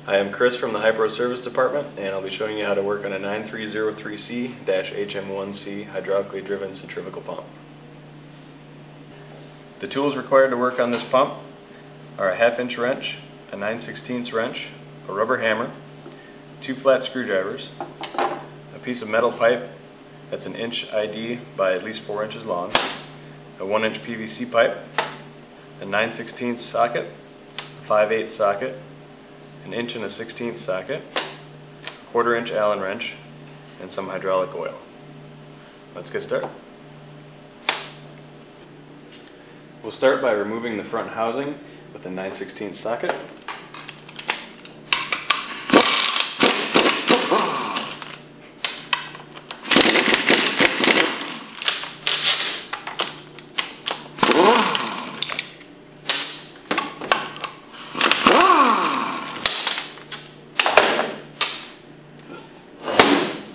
I am Chris from the Hypro Service Department, and I'll be showing you how to work on a 9303C-HM1C hydraulically driven centrifugal pump. The tools required to work on this pump are a 1/2 inch wrench, a 9/16 wrench, a rubber hammer, 2 flat screwdrivers, a piece of metal pipe that's an inch ID by at least 4 inches long, a 1-inch PVC pipe, a 9/16 socket, a 5/8 socket, an 1 1/16 socket, a 1/4 inch Allen wrench, and some hydraulic oil. Let's get started. We'll start by removing the front housing with the 9/16 socket.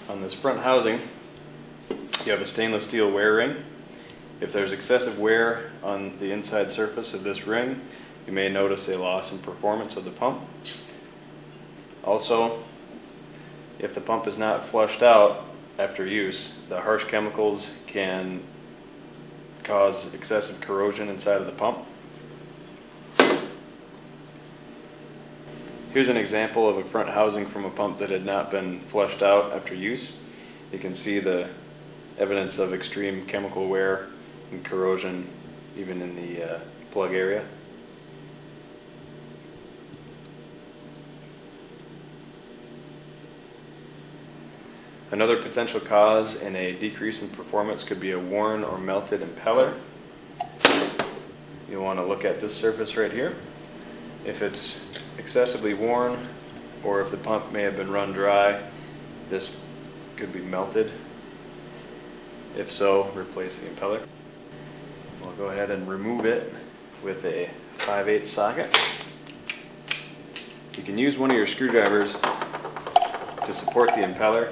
On this front housing, you have a stainless steel wear ring. If there's excessive wear on the inside surface of this ring, you may notice a loss in performance of the pump. Also, if the pump is not flushed out after use, the harsh chemicals can cause excessive corrosion inside of the pump. Here's an example of a front housing from a pump that had not been flushed out after use. You can see the evidence of extreme chemical wear and corrosion even in the plug area. Another potential cause in a decrease in performance could be a worn or melted impeller. You'll want to look at this surface right here. If it's excessively worn, or if the pump may have been run dry, this could be melted. If so, replace the impeller. We'll go ahead and remove it with a 5/8 socket. You can use one of your screwdrivers to support the impeller.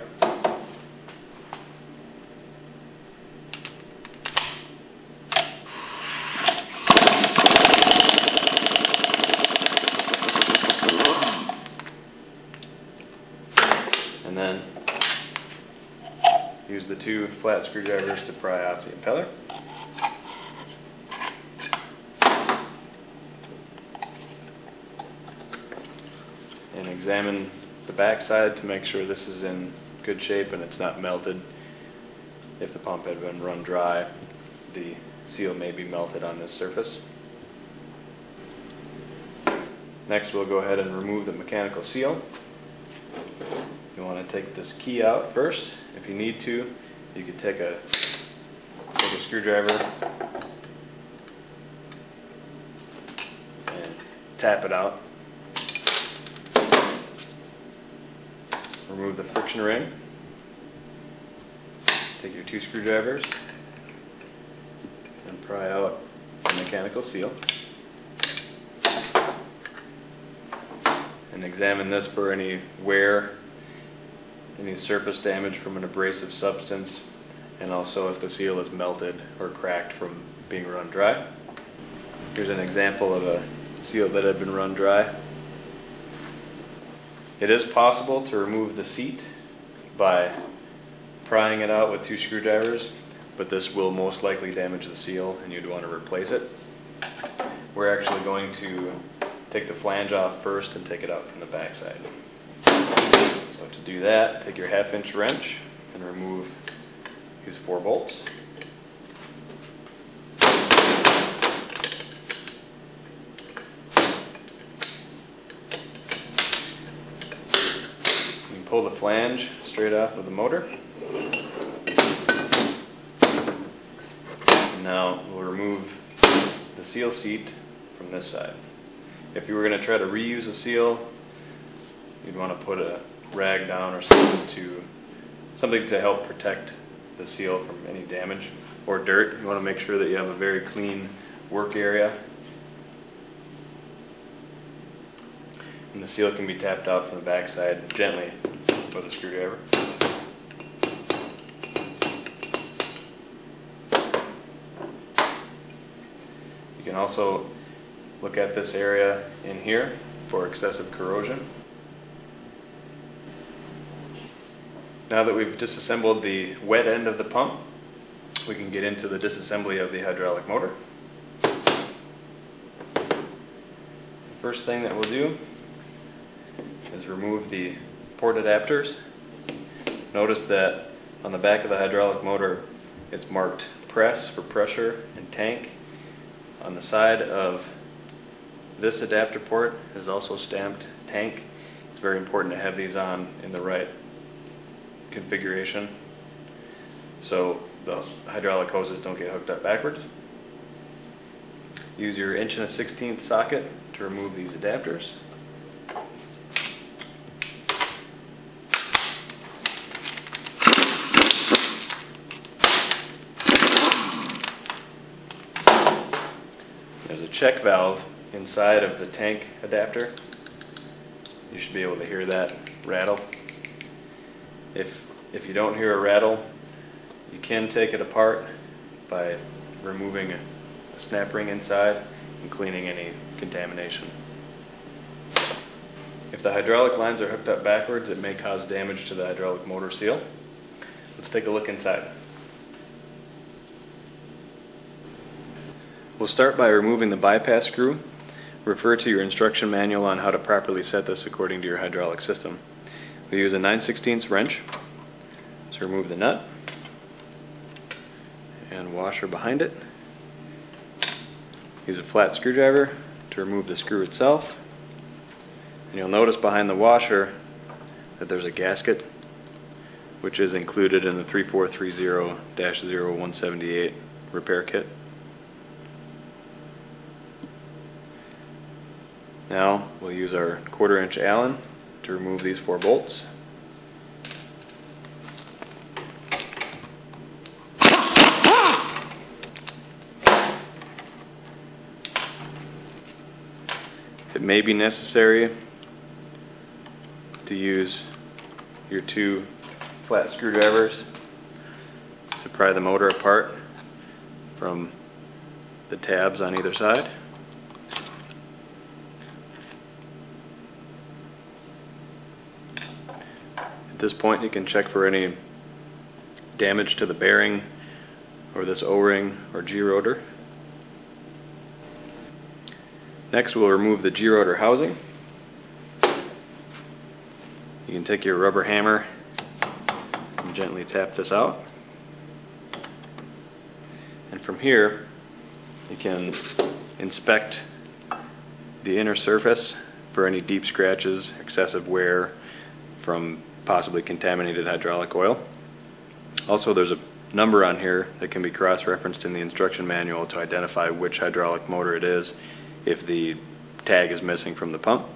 And then use the 2 flat screwdrivers to pry off the impeller. And examine the back side to make sure this is in good shape and it's not melted. If the pump had been run dry, the seal may be melted on this surface. Next, we'll go ahead and remove the mechanical seal. You want to take this key out first. If you need to, you could take a screwdriver and tap it out. Remove the friction ring. Take your 2 screwdrivers and pry out the mechanical seal. And examine this for any wear, any surface damage from an abrasive substance, and also if the seal is melted or cracked from being run dry. Here's an example of a seal that had been run dry. It is possible to remove the seat by prying it out with 2 screwdrivers, but this will most likely damage the seal and you'd want to replace it. We're actually going to take the flange off first and take it out from the back side. So to do that, take your 1/2 inch wrench and remove these 4 bolts. You can pull the flange straight off of the motor. And now we'll remove the seal seat from this side. If you were going to try to reuse a seal, you'd want to put a rag down or something to help protect the seal from any damage or dirt. You want to make sure that you have a very clean work area. And the seal can be tapped out from the back side gently with a screwdriver. You can also look at this area in here for excessive corrosion. Now that we've disassembled the wet end of the pump, we can get into the disassembly of the hydraulic motor. The first thing that we'll do is remove the port adapters. Notice that on the back of the hydraulic motor it's marked press for pressure and tank. On the side of this adapter port is also stamped tank. It's very important to have these on in the right configuration so the hydraulic hoses don't get hooked up backwards. Use your 1 1/16 socket to remove these adapters. There's a check valve inside of the tank adapter. You should be able to hear that rattle. If you don't hear a rattle, you can take it apart by removing a snap ring inside and cleaning any contamination. If the hydraulic lines are hooked up backwards, it may cause damage to the hydraulic motor seal. Let's take a look inside. We'll start by removing the bypass screw. Refer to your instruction manual on how to properly set this according to your hydraulic system. We use a 9/16 wrench to remove the nut and washer behind it. Use a flat screwdriver to remove the screw itself. And you'll notice behind the washer that there's a gasket which is included in the 3430-0178 repair kit. Now we'll use our 1/4 inch Allen to remove these 4 bolts. It may be necessary to use your 2 flat screwdrivers to pry the motor apart from the tabs on either side. At this point you can check for any damage to the bearing or this O-ring or G-rotor. Next we'll remove the G-rotor housing. You can take your rubber hammer and gently tap this out. And from here you can inspect the inner surface for any deep scratches, excessive wear from possibly contaminated hydraulic oil. Also, there's a number on here that can be cross-referenced in the instruction manual to identify which hydraulic motor it is if the tag is missing from the pump.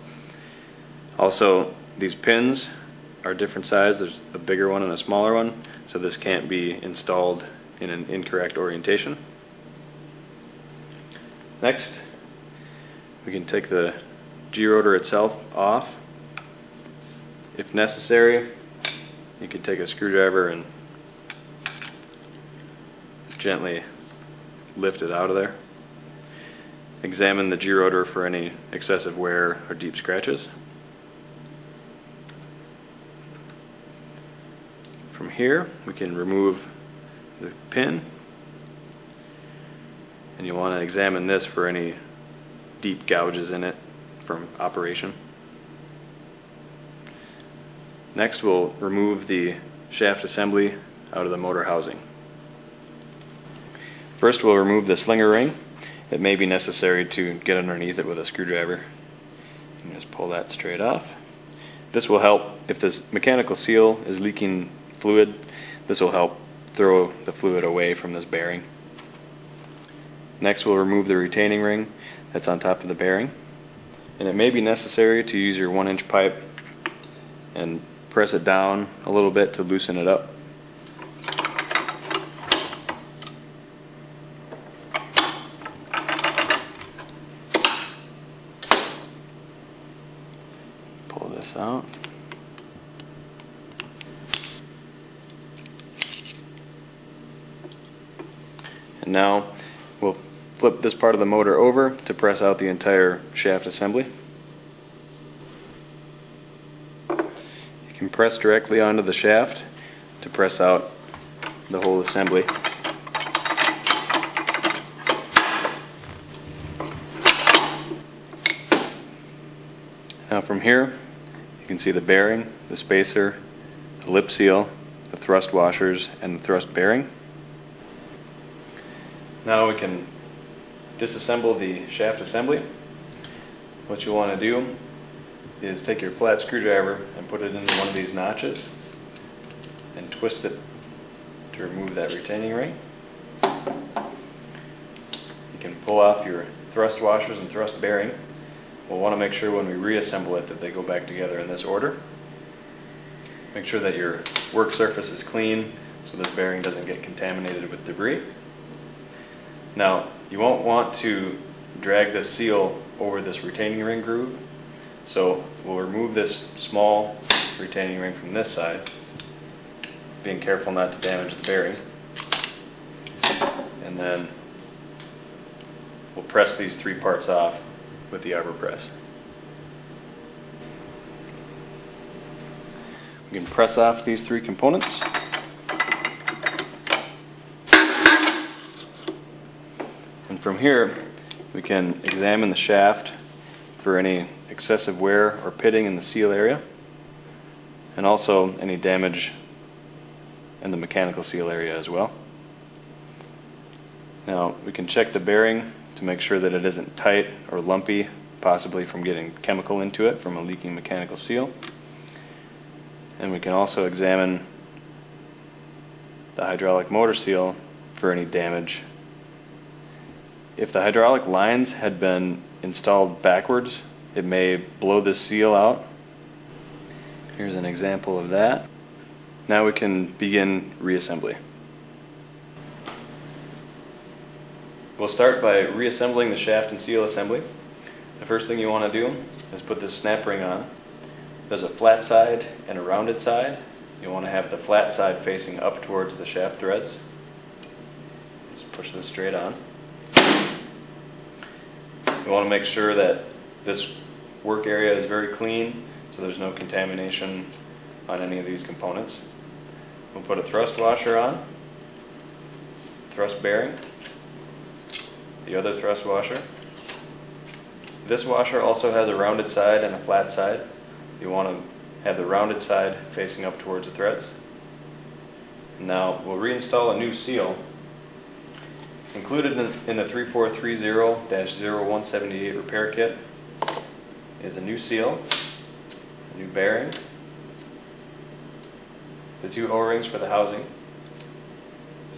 Also, these pins are different size. There's a bigger one and a smaller one, so this can't be installed in an incorrect orientation. Next, we can take the G-rotor itself off. If necessary, you can take a screwdriver and gently lift it out of there. Examine the G-rotor for any excessive wear or deep scratches. From here, we can remove the pin, and you'll want to examine this for any deep gouges in it from operation. Next, we'll remove the shaft assembly out of the motor housing. First, we'll remove the slinger ring. It may be necessary to get underneath it with a screwdriver. And just pull that straight off. This will help if this mechanical seal is leaking fluid. This will help throw the fluid away from this bearing. Next, we'll remove the retaining ring that's on top of the bearing. And it may be necessary to use your 1 inch pipe and press it down a little bit to loosen it up. Pull this out. And now we'll flip this part of the motor over to press out the entire shaft assembly. You can press directly onto the shaft to press out the whole assembly. Now from here you can see the bearing, the spacer, the lip seal, the thrust washers, and the thrust bearing. Now we can disassemble the shaft assembly. What you want to do is take your flat screwdriver and put it into one of these notches and twist it to remove that retaining ring. You can pull off your thrust washers and thrust bearing. We'll want to make sure when we reassemble it that they go back together in this order. Make sure that your work surface is clean so this bearing doesn't get contaminated with debris. Now, you won't want to drag this seal over this retaining ring groove, so we'll remove this small retaining ring from this side, being careful not to damage the bearing, and then we'll press these three parts off with the arbor press. We can press off these three components. And from here we can examine the shaft for any excessive wear or pitting in the seal area, and also any damage in the mechanical seal area as well. Now we can check the bearing to make sure that it isn't tight or lumpy, possibly from getting chemical into it from a leaking mechanical seal. And we can also examine the hydraulic motor seal for any damage. If the hydraulic lines had been installed backwards, it may blow this seal out. Here's an example of that. Now we can begin reassembly. We'll start by reassembling the shaft and seal assembly. The first thing you want to do is put this snap ring on. There's a flat side and a rounded side. You want to have the flat side facing up towards the shaft threads. Just push this straight on. You want to make sure that this work area is very clean so there's no contamination on any of these components. We'll put a thrust washer on, thrust bearing, the other thrust washer. This washer also has a rounded side and a flat side. You want to have the rounded side facing up towards the threads. Now we'll reinstall a new seal. Included in the 3430-0178 repair kit is a new seal, a new bearing, the two O-rings for the housing,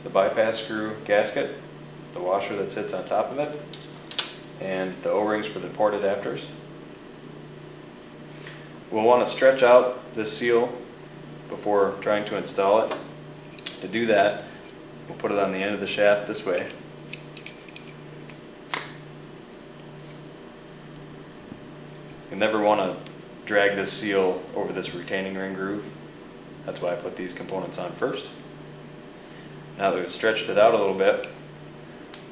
the bypass screw gasket, the washer that sits on top of it, and the O-rings for the port adapters. We'll want to stretch out this seal before trying to install it. To do that, we'll put it on the end of the shaft this way. You'll never want to drag this seal over this retaining ring groove. That's why I put these components on first. Now that we've stretched it out a little bit,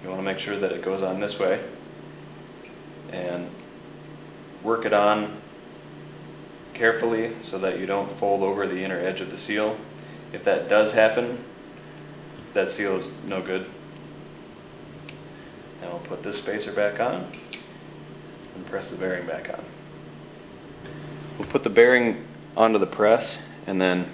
you want to make sure that it goes on this way and work it on carefully so that you don't fold over the inner edge of the seal. If that does happen, that seal is no good. Now we'll put this spacer back on and press the bearing back on. We'll put the bearing onto the press and then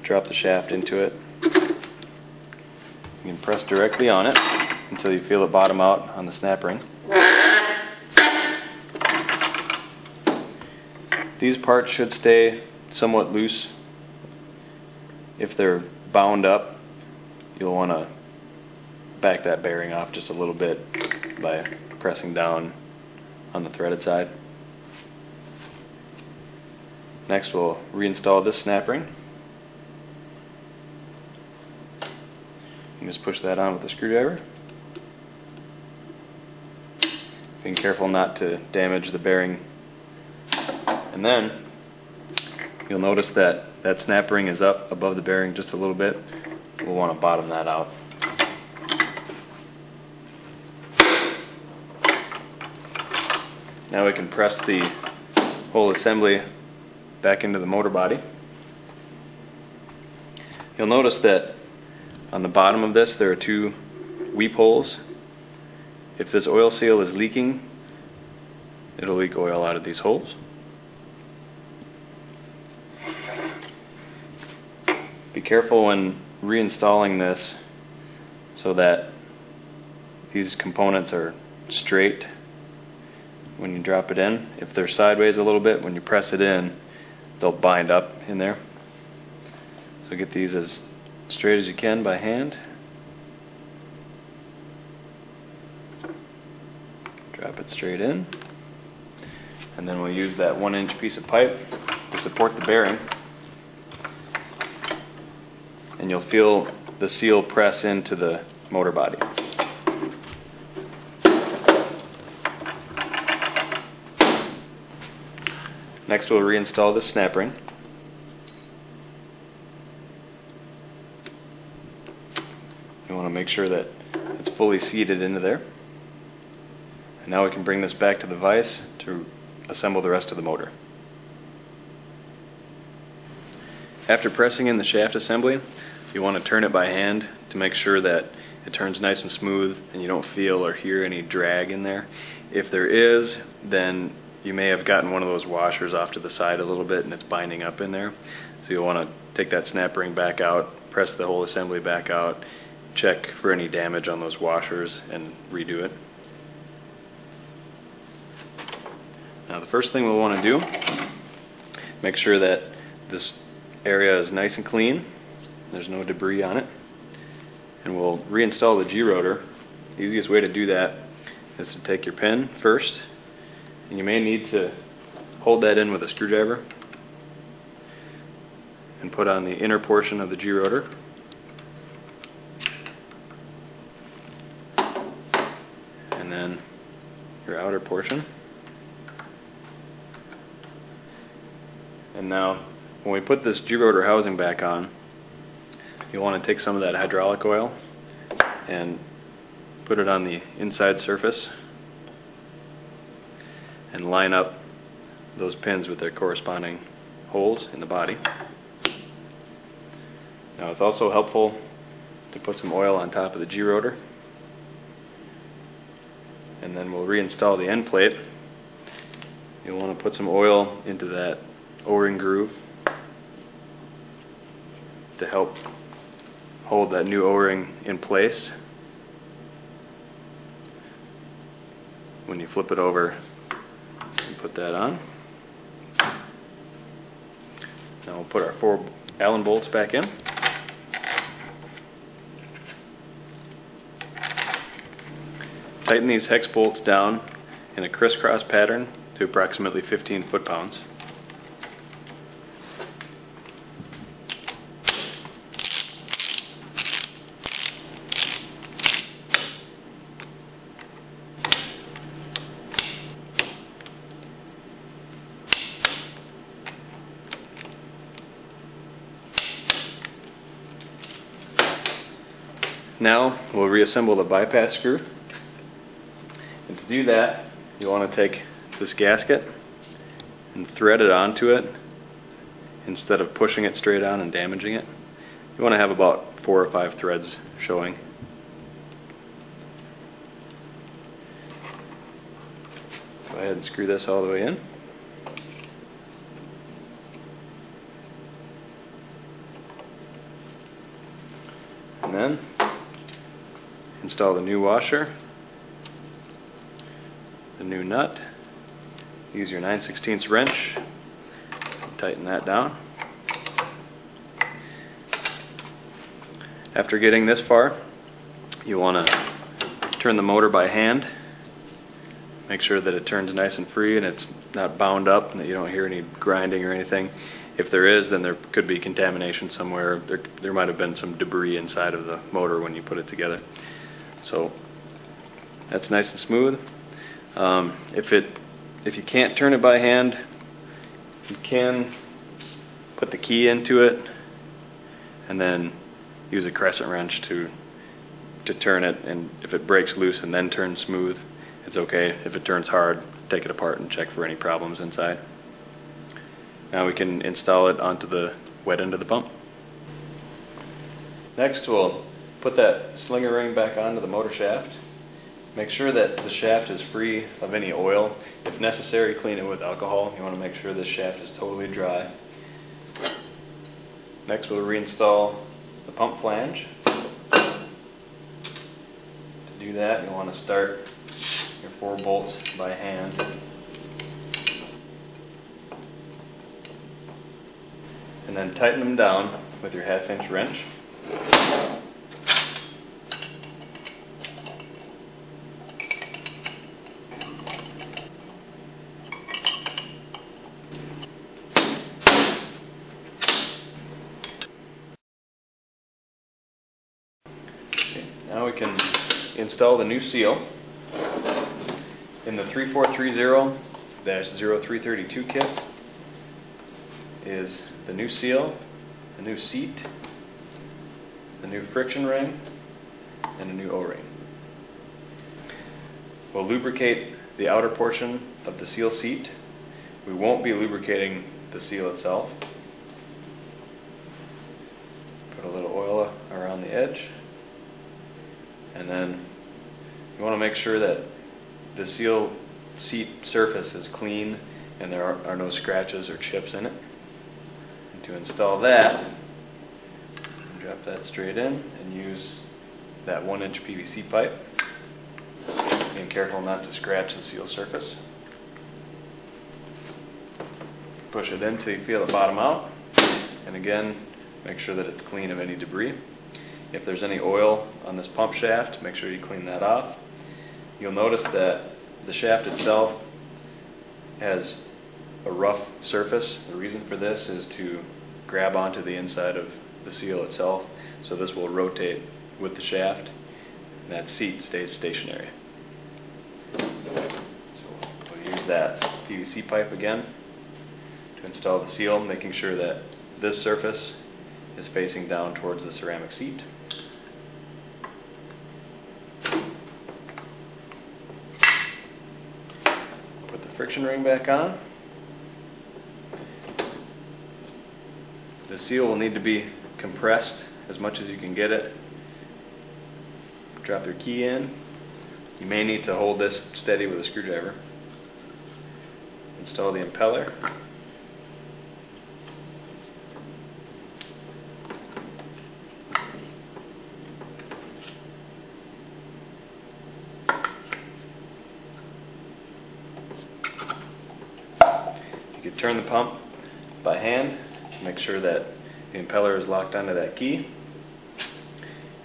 drop the shaft into it. You can press directly on it until you feel it bottom out on the snap ring. These parts should stay somewhat loose. If they're bound up, you'll want to back that bearing off just a little bit by pressing down on the threaded side. Next, we'll reinstall this snap ring. You just push that on with the screwdriver. Being careful not to damage the bearing. And then you'll notice that that snap ring is up above the bearing just a little bit. We'll want to bottom that out. Now we can press the whole assembly back into the motor body. You'll notice that on the bottom of this there are two weep holes. If this oil seal is leaking, it'll leak oil out of these holes. Be careful when reinstalling this so that these components are straight when you drop it in. If they're sideways a little bit, when you press it in, they'll bind up in there. So get these as straight as you can by hand. Drop it straight in. And then we'll use that 1-inch piece of pipe to support the bearing. And you'll feel the seal press into the motor body. Next we'll reinstall the snap ring. You want to make sure that it's fully seated into there. And now we can bring this back to the vise to assemble the rest of the motor. After pressing in the shaft assembly, you want to turn it by hand to make sure that it turns nice and smooth and you don't feel or hear any drag in there. If there is, then you may have gotten one of those washers off to the side a little bit and it's binding up in there. So you'll want to take that snap ring back out, press the whole assembly back out, check for any damage on those washers and redo it. Now the first thing we'll want to do, make sure that this area is nice and clean, there's no debris on it, and we'll reinstall the G-rotor. The easiest way to do that is to take your pin first, and you may need to hold that in with a screwdriver and put on the inner portion of the G-rotor. And then your outer portion. And now when we put this G-rotor housing back on, you'll want to take some of that hydraulic oil and put it on the inside surface and line up those pins with their corresponding holes in the body. Now it's also helpful to put some oil on top of the G-rotor, and then we'll reinstall the end plate. You'll want to put some oil into that O-ring groove to help hold that new O-ring in place. When you flip it over and put that on. Now we'll put our 4 Allen bolts back in. Tighten these hex bolts down in a crisscross pattern to approximately 15 foot-pounds. Now we'll reassemble the bypass screw. And to do that, you want to take this gasket and thread it onto it instead of pushing it straight on and damaging it. You want to have about 4 or 5 threads showing. Go ahead and screw this all the way in. And then install the new washer, the new nut. Use your 9/16 wrench, tighten that down. After getting this far, you want to turn the motor by hand. Make sure that it turns nice and free and it's not bound up and that you don't hear any grinding or anything. If there is, then there could be contamination somewhere. There might have been some debris inside of the motor when you put it together. So that's nice and smooth. If you can't turn it by hand, you can put the key into it and then use a crescent wrench to turn it, and if it breaks loose and then turns smooth, it's okay. If it turns hard, take it apart and check for any problems inside. Now we can install it onto the wet end of the pump. Next we'll put that slinger ring back onto the motor shaft. Make sure that the shaft is free of any oil. If necessary, clean it with alcohol. You want to make sure this shaft is totally dry. Next we'll reinstall the pump flange. To do that, you want to start your 4 bolts by hand. And then tighten them down with your 1/2-inch wrench. Okay, now we can install the new seal. In the 3430-0332 kit is the new seal, the new seat, the new friction ring, and a new O-ring. We'll lubricate the outer portion of the seal seat. We won't be lubricating the seal itself. Put a little oil around the edge, and then you want to make sure that the seal seat surface is clean and there are no scratches or chips in it. And to install that, drop that straight in and use that 1-inch PVC pipe. Being careful not to scratch the seal surface. Push it in until you feel it bottom out, and again make sure that it's clean of any debris. If there's any oil on this pump shaft, make sure you clean that off. You'll notice that the shaft itself has a rough surface. The reason for this is to grab onto the inside of the seal itself, so this will rotate with the shaft and that seat stays stationary. So we'll use that PVC pipe again to install the seal, making sure that this surface is facing down towards the ceramic seat. Put the friction ring back on. The seal will need to be compressed as much as you can get it. Drop your key in. You may need to hold this steady with a screwdriver. Install the impeller. You can turn the pump by hand. Make sure that the impeller is locked onto that key.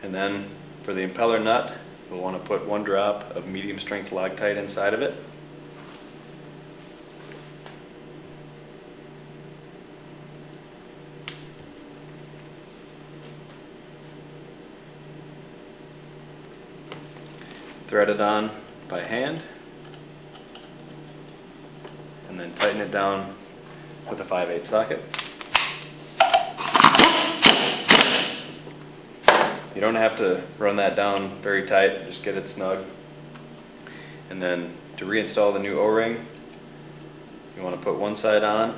And then for the impeller nut, we'll want to put 1 drop of medium strength Loctite inside of it. Thread it on by hand, and then tighten it down with a 5/8 socket. You don't have to run that down very tight, just get it snug. And then to reinstall the new O-ring, you want to put one side on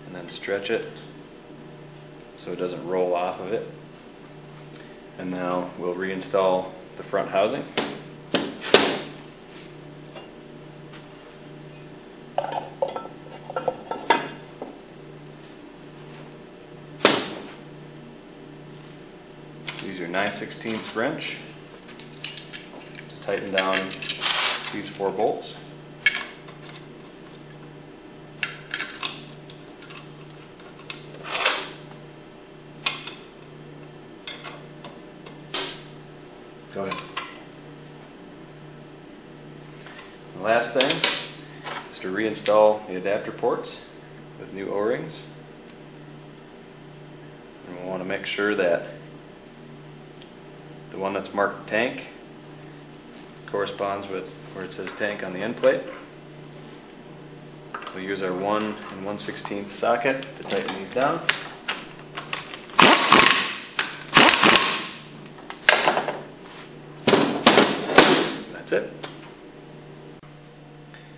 and then stretch it so it doesn't roll off of it. And now we'll reinstall the front housing. Use your 9/16 wrench to tighten down these 4 bolts. Go ahead. The last thing is to reinstall the adapter ports with new O-rings. And we want to make sure that the one that's marked tank corresponds with where it says tank on the end plate. We'll use our 1 1/16 socket to tighten these down. That's it.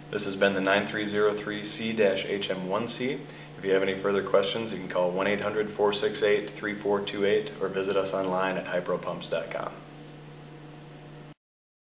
This has been the 9303C-HM1C. If you have any further questions, you can call 1-800-468-3428 or visit us online at hypropumps.com.